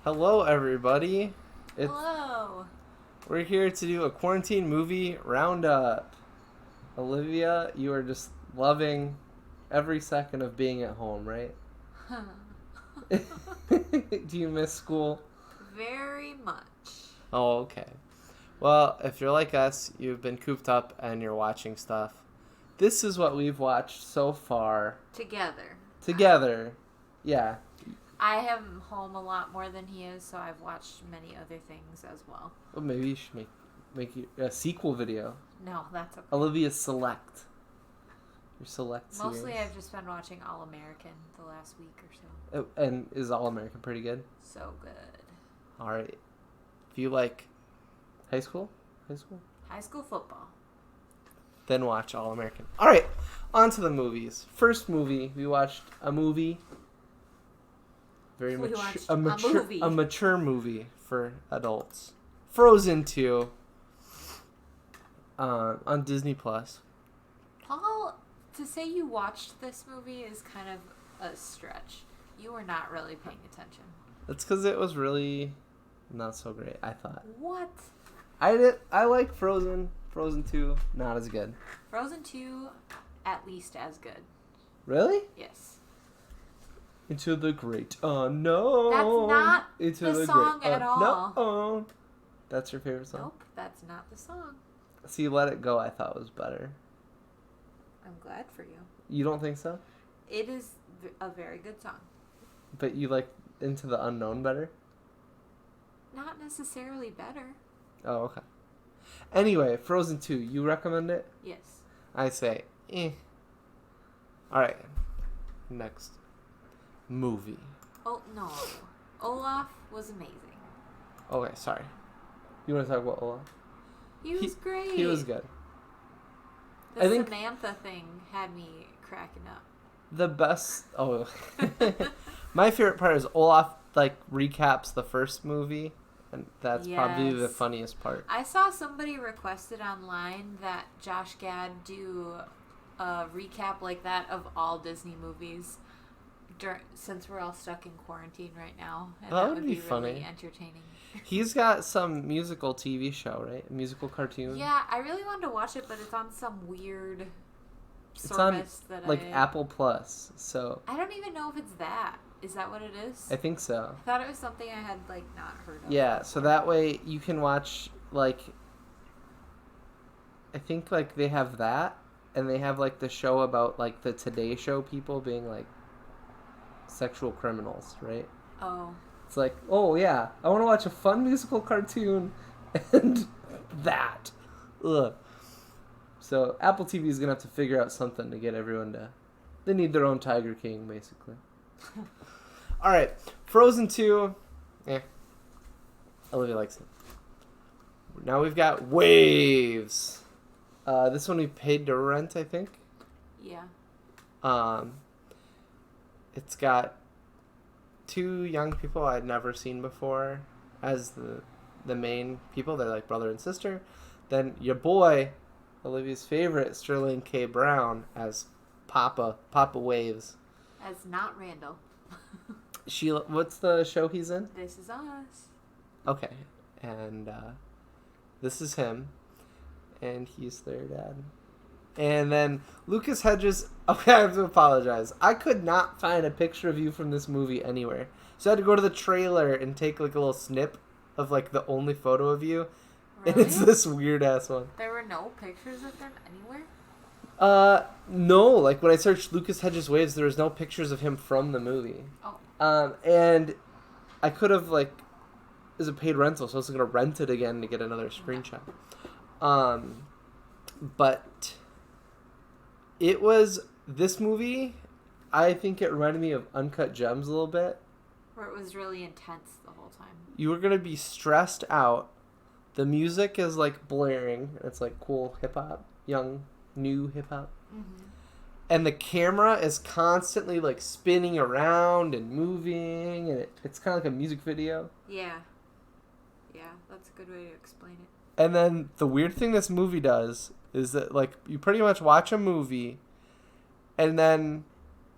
Hello, everybody. Hello. We're here to do a quarantine movie roundup. Olivia, you are just loving every second of being at home, right? Do you miss school? Very much. Oh, okay. Well, if you're like us, you've been cooped up and you're watching stuff. This is what we've watched so far. Together. Yeah. I am home a lot more than he is, so I've watched many other things as well. Well, maybe you should make a sequel video. No, that's okay. Olivia's Select. Your Select series. Mostly I've just been watching All American the last week or so. Oh, and is All American pretty good? So good. All right. If you like high school, High school football. then watch All American. All right, on to the movies. First movie, we watched a movie. A mature movie for adults. Frozen 2 on Disney Plus. Paul, to say you watched this movie is kind of a stretch. You were not really paying attention. That's because it was really not so great, I thought. What? I like Frozen. Frozen 2, not as good. Frozen 2, at least as good. Really? Yes. Into the great unknown. That's not Into the song at all. No. That's your favorite song? Nope, that's not the song. See, Let It Go I thought was better. I'm glad for you. You don't think so? It is a very good song. But you like Into the Unknown better? Not necessarily better. Oh, okay. Anyway, Frozen 2, you recommend it? Yes. I say, Alright. Next. Movie. Oh, no. Olaf was amazing. Okay, sorry. You want to talk about Olaf? He was great. He was good. The Samantha thing had me cracking up. The best... Oh. My favorite part is Olaf, recaps the first movie. And that's probably the funniest part. I saw somebody requested online that Josh Gad do a recap like that of all Disney movies since we're all stuck in quarantine right now. And that would be funny. Really entertaining. He's got some musical TV show, right? A musical cartoon. Yeah, I really wanted to watch it, but it's on some weird service Apple Plus. So I don't even know if it's that. Is that what it is? I think so. I thought it was something I had not heard of. Yeah, so that way you can watch I think they have that, and they have the show about the Today Show people being sexual criminals, right? Oh. It's oh yeah, I want to watch a fun musical cartoon and that. Ugh. So Apple TV is gonna have to figure out something to get everyone to. They need their own Tiger King, basically. All right, Frozen 2. Olivia likes it. Now we've got Waves. This one we paid to rent, I think. Yeah. It's got two young people I'd never seen before as the main people. They're brother and sister. Then your boy, Olivia's favorite, Sterling K. Brown, as Papa Waves. As not Randall. What's the show he's in? This Is Us. Okay, and this is him, and he's their dad. And then Lucas Hedges. Okay, I have to apologize. I could not find a picture of you from this movie anywhere, so I had to go to the trailer and take a little snip of the only photo of you, Really? and it's this weird ass one. There were no pictures of him anywhere? No. When I searched Lucas Hedges Waves, there was no pictures of him from the movie. Oh. And I could have it was a paid rental, so I was gonna rent it again to get another screenshot. But it was this movie. I think it reminded me of Uncut Gems a little bit. Where it was really intense the whole time. You were gonna be stressed out. The music is blaring. It's cool hip hop, young, new hip hop. Mm-hmm. And the camera is constantly spinning around and moving, and it's kind of like a music video. Yeah. Yeah, that's a good way to explain it. And then the weird thing this movie does is that you pretty much watch a movie, and then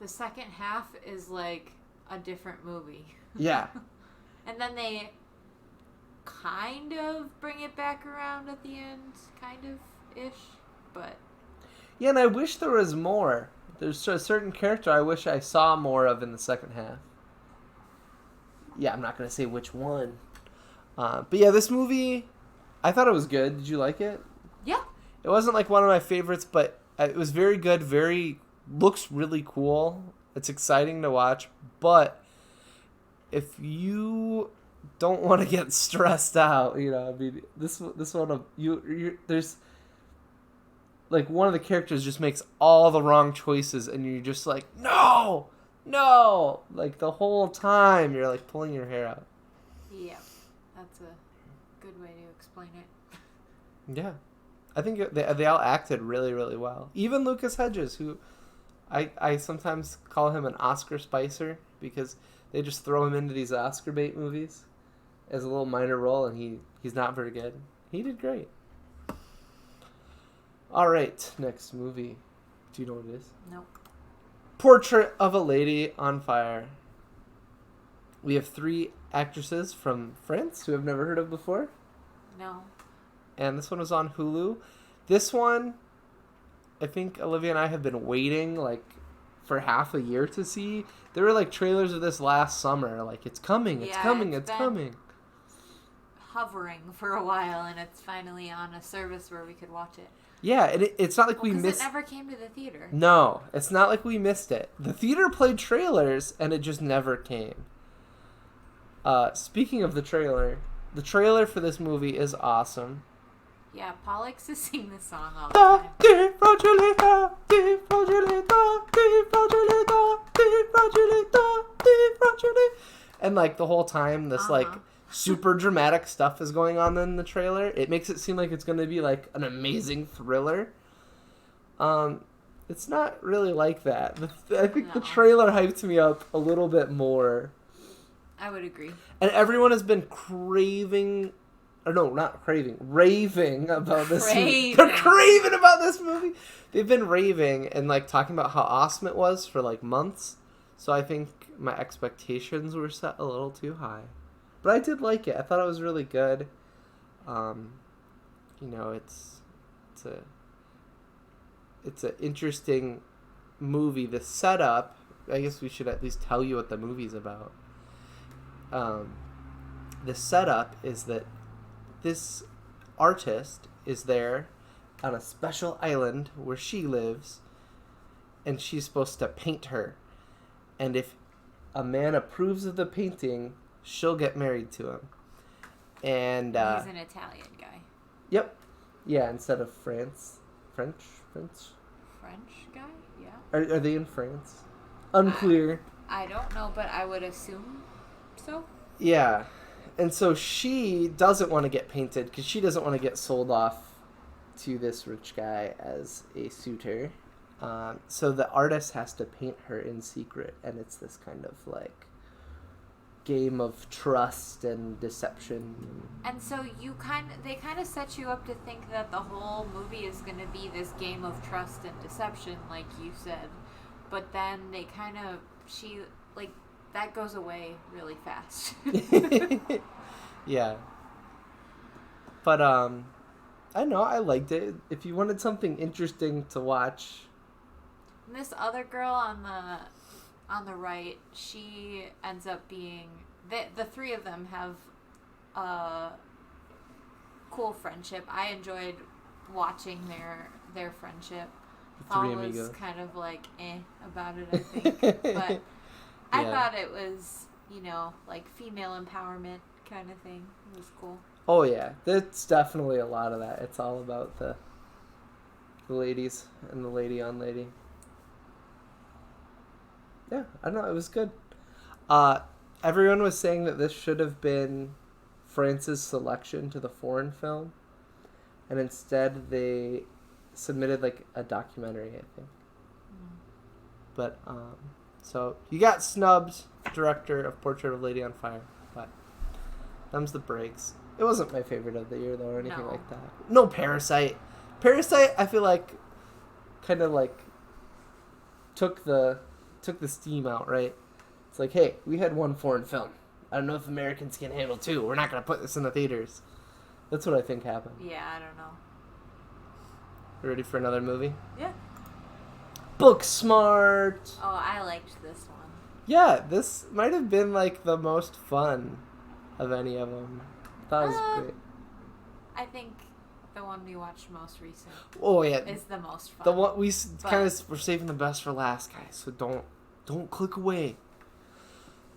the second half is a different movie. Yeah. And then they kind of bring it back around at the end, kind of ish, but Yeah, and I wish there was more. There's a certain character I wish I saw more of in the second half. Yeah, I'm not going to say which one. But yeah, this movie, I thought it was good. Did you like it? yeah. It wasn't like one of my favorites, but it was very good. Looks really cool. It's exciting to watch. But if you don't want to get stressed out, I mean, this one there's like one of the characters just makes all the wrong choices, and you're just like, no, like the whole time you're like pulling your hair out. Yeah, that's a good way to explain it. Yeah, I think they all acted really, really well. Even Lucas Hedges, who I sometimes call him an Oscar Spicer because they just throw him into these Oscar bait movies as a little minor role, and he's not very good. He did great. All right, next movie. Do you know what it is? Nope. Portrait of a Lady on Fire. We have 3 actresses from France who I've never heard of before. No. And this one was on Hulu. This one, I think Olivia and I have been waiting like for half a year to see. There were like trailers of this last summer. Like, it's coming, it's coming. Hovering for a while, and it's finally on a service where we could watch it. Yeah, and it's not like we missed... it never came to the theater. No, it's not like we missed it. The theater played trailers, and it just never came. Speaking of the trailer for this movie is awesome. Yeah, Paul likes to sing this song all the time. And like the whole time, this like super dramatic stuff is going on in the trailer. It makes it seem like it's going to be like an amazing thriller. It's not really like that. I think the trailer hyped me up a little bit more. I would agree. And everyone has been raving about this movie. They're craving about this movie. They've been raving and like talking about how awesome it was for like months. So I think my expectations were set a little too high. But I did like it. I thought it was really good. It's an interesting movie. The setup, I guess we should at least tell you what the movie's about. The setup is that this artist is there on a special island where she lives, and she's supposed to paint her. And if a man approves of the painting, she'll get married to him. And he's an Italian guy. Yep. Yeah, instead of French guy? Yeah. Are they in France? Unclear. I don't know, but I would assume so. Yeah. And so she doesn't want to get painted because she doesn't want to get sold off to this rich guy as a suitor. So the artist has to paint her in secret, and it's this kind of like game of trust and deception. And so they kind of set you up to think that the whole movie is going to be this game of trust and deception, like you said. But then they that goes away really fast. Yeah. But I don't know, I liked it. If you wanted something interesting to watch. And this other girl on the right, she ends up being the 3 of them have a cool friendship. I enjoyed watching their friendship. Paul was kind of like about it, I think. But I thought it was, like female empowerment kind of thing. It was cool. Oh yeah, that's definitely a lot of that. It's all about the ladies and the lady on lady. Yeah, I don't know. It was good. Everyone was saying that this should have been France's selection to the foreign film, and instead they submitted like a documentary, I think. But so you got snubbed, director of Portrait of a Lady on Fire. But thumbs the breaks. It wasn't my favorite of the year though, or anything like that. No, Parasite. Parasite, I feel like, kind of like took the steam out, right? It's like, hey, we had one foreign film. I don't know if Americans can handle 2. We're not going to put this in the theaters. That's what I think happened. Yeah, I don't know. Ready for another movie? Yeah. Booksmart! Oh, I liked this one. Yeah, this might have been like the most fun of any of them. That was great. I think the one we watched most recent. Oh yeah, is the most fun. The one we're saving the best for last, guys. So don't click away.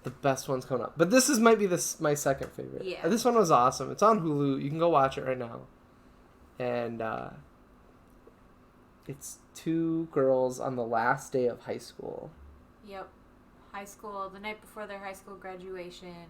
The best one's coming up, but might be my second favorite. Yeah. This one was awesome. It's on Hulu. You can go watch it right now, and it's 2 girls on the last day of high school. Yep. High school, the night before their high school graduation.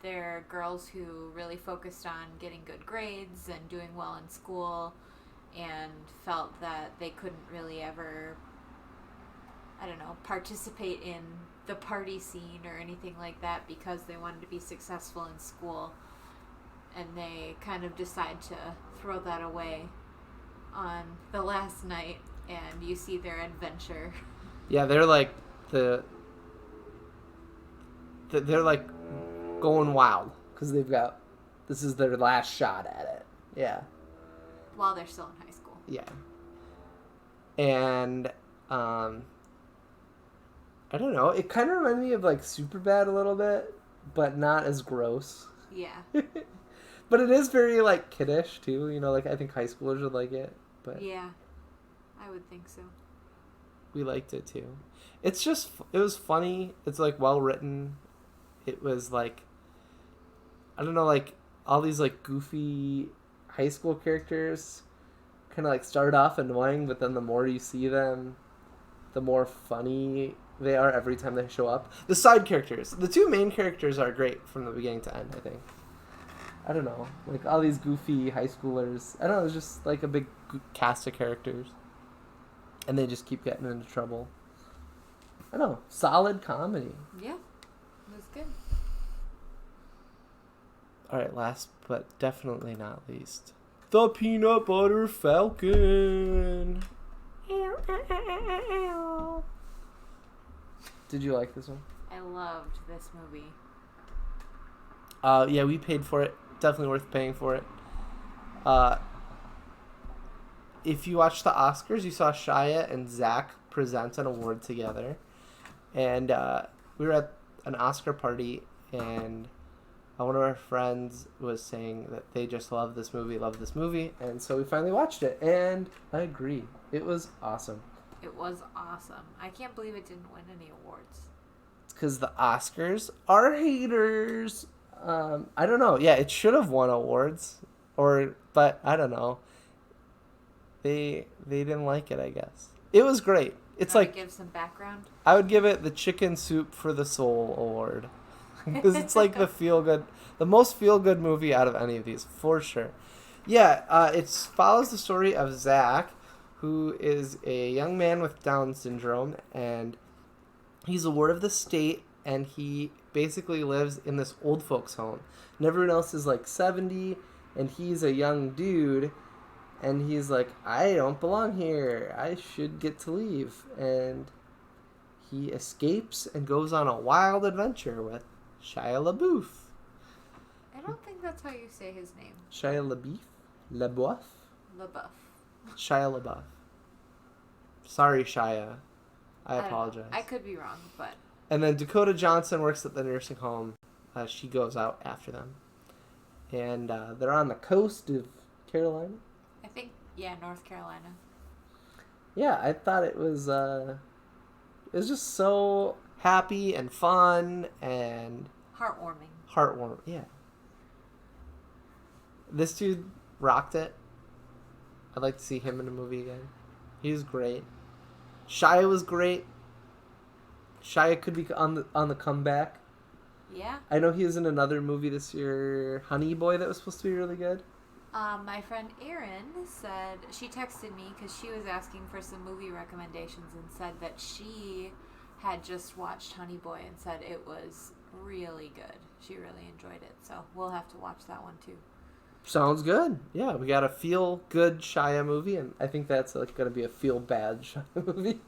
They're girls who really focused on getting good grades and doing well in school and felt that they couldn't really ever, participate in the party scene or anything like that because they wanted to be successful in school. And they kind of decide to throw that away on the last night, and you see their adventure. Yeah, they're like they're like going wild because this is their last shot at it. Yeah. While they're still in high school. Yeah. And I don't know. It kind of reminded me of like Superbad a little bit, but not as gross. Yeah. But it is very like kiddish too. Like I think high schoolers would like it. But yeah, I would think so. We liked it too. It was funny. It's like well written. It was like, I don't know, like all these like goofy high school characters kind of like start off annoying, but then the more you see them, the more funny they are every time they show up. The side characters, the 2 main characters are great from the beginning to end, I think. I don't know, like all these goofy high schoolers. I don't know, it's just like a big cast of characters. And they just keep getting into trouble. I don't know, solid comedy. Yeah, it was good. Alright, last but definitely not least. The Peanut Butter Falcon. Did you like this one? I loved this movie. Yeah, we paid for it. Definitely worth paying for it. If you watched the Oscars, you saw Shia and Zach present an award together. And we were at an Oscar party, and one of our friends was saying that they just love this movie. And so we finally watched it, and I agree. It was awesome. It was awesome. I can't believe it didn't win any awards. It's because the Oscars are haters. I don't know. Yeah, it should have won awards, but I don't know. They didn't like it, I guess. It was great. It's like, give some background. I would give it the Chicken Soup for the Soul award because it's like the most feel good movie out of any of these for sure. Yeah, it follows the story of Zach, who is a young man with Down syndrome, and he's a ward of the state, and he basically lives in this old folks home. And everyone else is like 70, and he's a young dude, and he's like, I don't belong here. I should get to leave. And he escapes and goes on a wild adventure with Shia LaBeouf. I don't think that's how you say his name. Shia LaBeouf? LaBeouf? LaBeouf. Shia LaBeouf. Sorry, Shia. I apologize. I could be wrong, but... And then Dakota Johnson works at the nursing home. She goes out after them. And they're on the coast of Carolina. I think, yeah, North Carolina. Yeah, I thought it was just so happy and fun and... Heartwarming, yeah. This dude rocked it. I'd like to see him in a movie again. He was great. Shia was great. Shia could be on the comeback. Yeah. I know he was in another movie this year, Honey Boy, that was supposed to be really good. My friend Erin said, she texted me because she was asking for some movie recommendations and said that she had just watched Honey Boy and said it was really good. She really enjoyed it. So we'll have to watch that one too. Sounds good. Yeah, we got a feel-good Shia movie, and I think that's going to be a feel-bad Shia movie.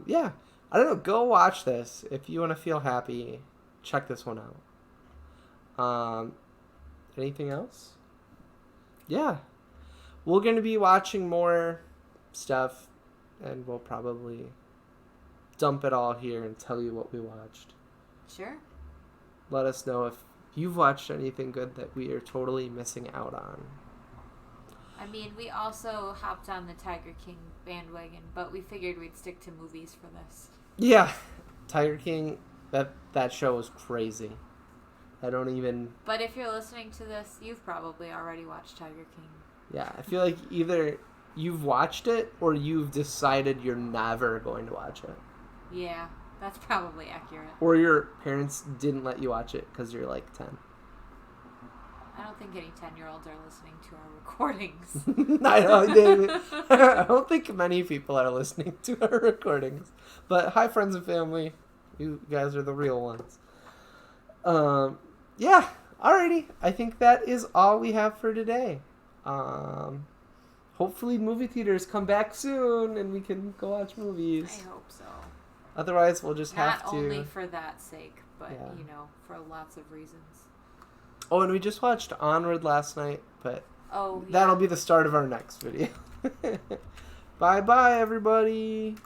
Yeah. I don't know. Go watch this if you want to feel happy. Check this one out. Anything else? Yeah, we're gonna be watching more stuff, and we'll probably dump it all here and tell you what we watched. Sure. Let us know if you've watched anything good that we are totally missing out on. I mean, we also hopped on the Tiger King bandwagon, but we figured we'd stick to movies for this. Yeah, Tiger King, that show was crazy. I don't even... But if you're listening to this, you've probably already watched Tiger King. Yeah, I feel like either you've watched it or you've decided you're never going to watch it. Yeah, that's probably accurate. Or your parents didn't let you watch it because you're like 10. I don't think any 10-year-olds are listening to our recordings. I know, David. I don't think many people are listening to our recordings. But hi, friends and family. You guys are the real ones. Yeah, alrighty. I think that is all we have for today. Hopefully movie theaters come back soon and we can go watch movies. I hope so. Otherwise, we'll just have to... Not only for that sake, but, Yeah. For lots of reasons. Oh, and we just watched Onward last night, but Oh, yeah. that'll be the start of our next video. Bye-bye, everybody.